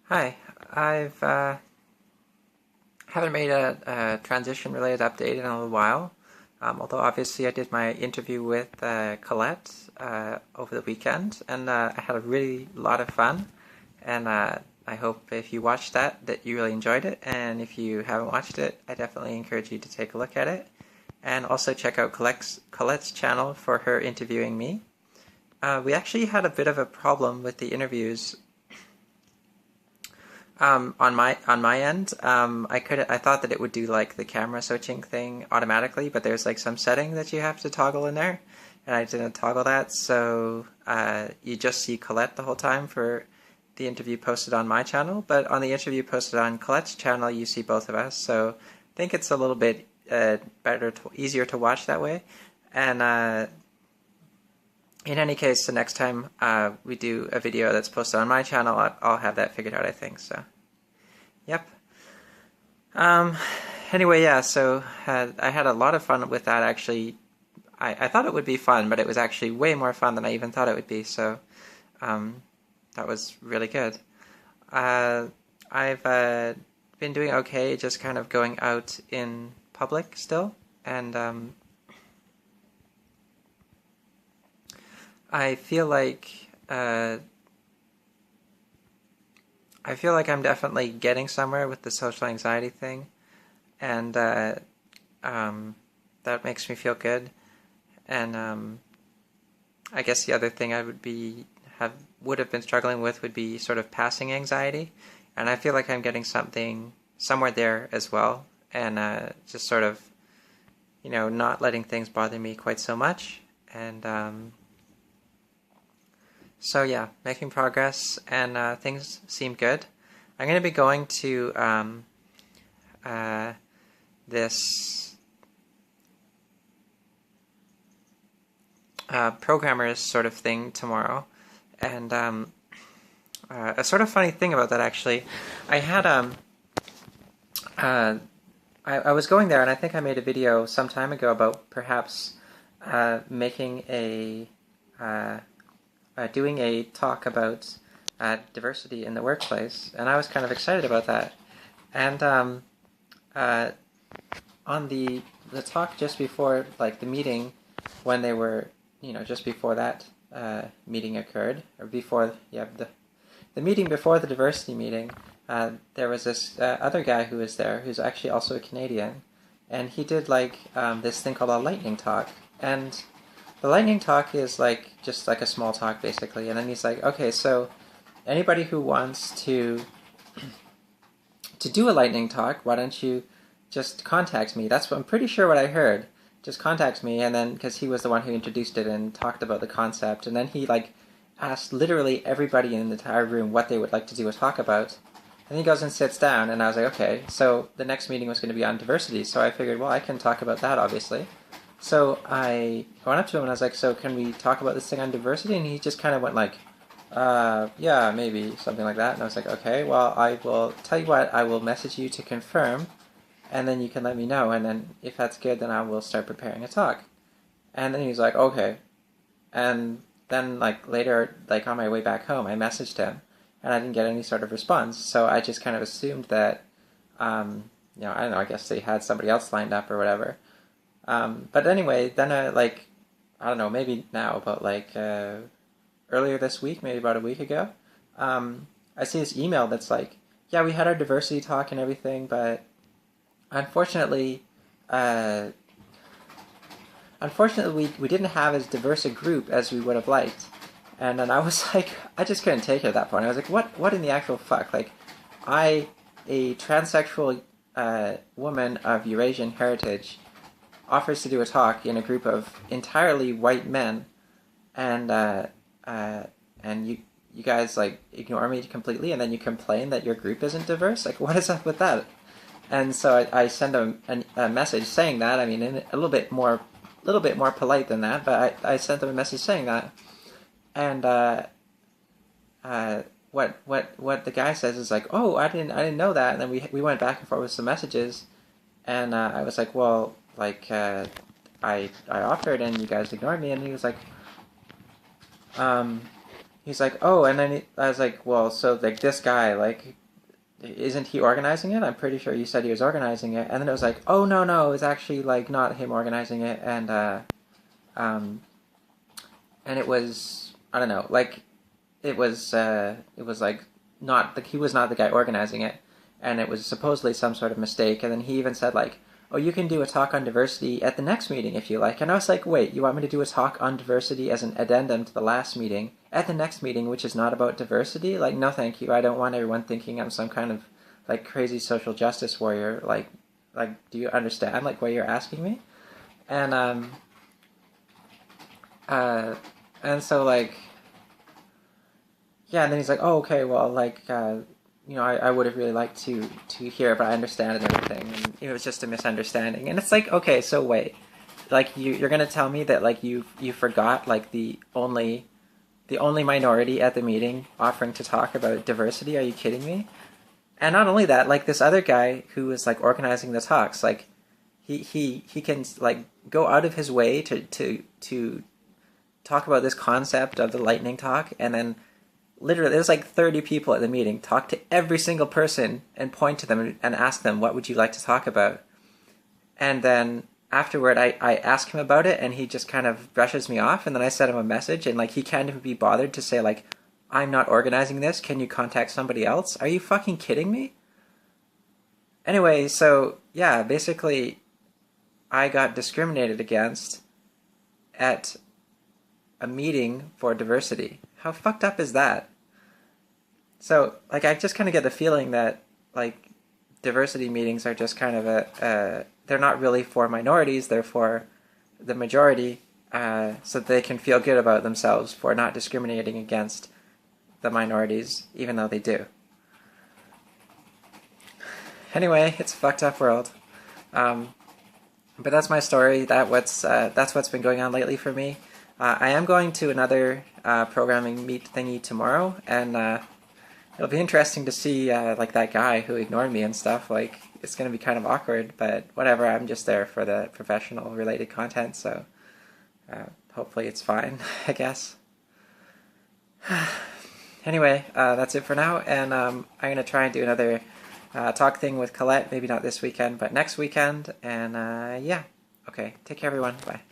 Hi, I've haven't made a transition-related update in a little while. Although obviously I did my interview with Colette over the weekend, and I had a really lot of fun. And I hope if you watched that you really enjoyed it. And if you haven't watched it, I definitely encourage you to take a look at it. And also check out Colette's channel for her interviewing me. We actually had a bit of a problem with the interviews on my end. I thought that it would do like the camera switching thing automatically, but there's like some setting that you have to toggle in there, and I didn't toggle that, so you just see Colette the whole time for the interview posted on my channel, but on the interview posted on Colette's channel, you see both of us. So I think it's a little bit easier to watch that way. And in any case, the next time we do a video that's posted on my channel, I'll have that figured out, I think. So, yep. Um, anyway, yeah, so I had a lot of fun with that, actually. I thought it would be fun, but it was actually way more fun than I even thought it would be, so that was really good. I've been doing okay, just kind of going out in public still, and I feel like I'm definitely getting somewhere with the social anxiety thing, and that makes me feel good. And I guess the other thing I would have been struggling with would be sort of passing anxiety, and I feel like I'm getting somewhere there as well, and just sort of not letting things bother me quite so much, and so yeah, making progress, and things seem good. I'm going to be going to this programmers sort of thing tomorrow, and a sort of funny thing about that, actually, I had I was going there, and I think I made a video some time ago about perhaps making doing a talk about diversity in the workplace, and I was kind of excited about that. And on the talk just before, like the meeting, when they were, just before that meeting occurred, or before, yeah, the meeting before the diversity meeting, there was this other guy who was there, who's actually also a Canadian, and he did like this thing called a lightning talk, and the lightning talk is like just like a small talk basically, and then he's like, okay, so anybody who wants to do a lightning talk, why don't you just contact me? That's what I'm pretty sure what I heard. Just contact me, and then because he was the one who introduced it and talked about the concept, and then he like asked literally everybody in the entire room what they would like to do a talk about. And he goes and sits down, and I was like, okay, so the next meeting was going to be on diversity, so I figured, well, I can talk about that, obviously. So I went up to him and I was like, so can we talk about this thing on diversity? And he just kind of went like, yeah, maybe, something like that. And I was like, okay, well, I will tell you what, I will message you to confirm, and then you can let me know, and then if that's good, then I will start preparing a talk. And then he was like, okay. And then like later, like on my way back home, I messaged him, and I didn't get any sort of response, so I just kind of assumed that, I don't know, I guess they had somebody else lined up or whatever. But anyway, then I don't know, maybe now, but like earlier this week, maybe about a week ago, I see this email that's like, yeah, we had our diversity talk and everything, but unfortunately, we didn't have as diverse a group as we would have liked. And then I was like, I just couldn't take it at that point. I was like, what in the actual fuck? Like, a transsexual woman of Eurasian heritage, offers to do a talk in a group of entirely white men, and you guys like ignore me completely, and then you complain that your group isn't diverse. Like, what is up with that? And so I send a message saying that. I mean, in a little bit more polite than that, but I sent them a message saying that. And what the guy says is like, oh, I didn't know that. And then we went back and forth with some messages, and I was like, well, like I offered and you guys ignored me. And he was like, he's like, oh, and then I was like, well, so like this guy, like, isn't he organizing it? I'm pretty sure you said he was organizing it. And then it was like, oh, no, it's actually like not him organizing it. Um, and it was, I don't know, like, it was like not the, he was not the guy organizing it, and it was supposedly some sort of mistake. And then he even said like, oh, you can do a talk on diversity at the next meeting if you like. And I was like, wait, you want me to do a talk on diversity as an addendum to the last meeting at the next meeting, which is not about diversity? Like, no, thank you. I don't want everyone thinking I'm some kind of like crazy social justice warrior. Like, do you understand like what you're asking me? And and so like, yeah, and then he's like, oh, okay, well, like, I would have really liked to hear, but I understand and everything. And it was just a misunderstanding. And it's like, okay, so wait, like you're gonna tell me that like you forgot like the only minority at the meeting offering to talk about diversity? Are you kidding me? And not only that, like this other guy who was like organizing the talks, like he can like go out of his way to talk about this concept of the lightning talk, and then literally there's like 30 people at the meeting, talk to every single person and point to them and ask them, what would you like to talk about? And then afterward I ask him about it, and he just kind of brushes me off, and then I send him a message, and like he can't even be bothered to say like, I'm not organizing this, can you contact somebody else? Are you fucking kidding me? Anyway, so yeah, basically I got discriminated against at a meeting for diversity. How fucked up is that? So, like, I just kind of get the feeling that, like, diversity meetings are just kind of they're not really for minorities, they're for the majority, so that they can feel good about themselves for not discriminating against the minorities, even though they do. Anyway, it's a fucked up world. But that's my story. That's what's been going on lately for me. I am going to another programming meet thingy tomorrow, and it'll be interesting to see like that guy who ignored me and stuff. Like, it's going to be kind of awkward, but whatever. I'm just there for the professional related content, so hopefully it's fine, I guess. Anyway, that's it for now, and I'm going to try and do another talk thing with Colette. Maybe not this weekend, but next weekend. And yeah, okay. Take care, everyone. Bye.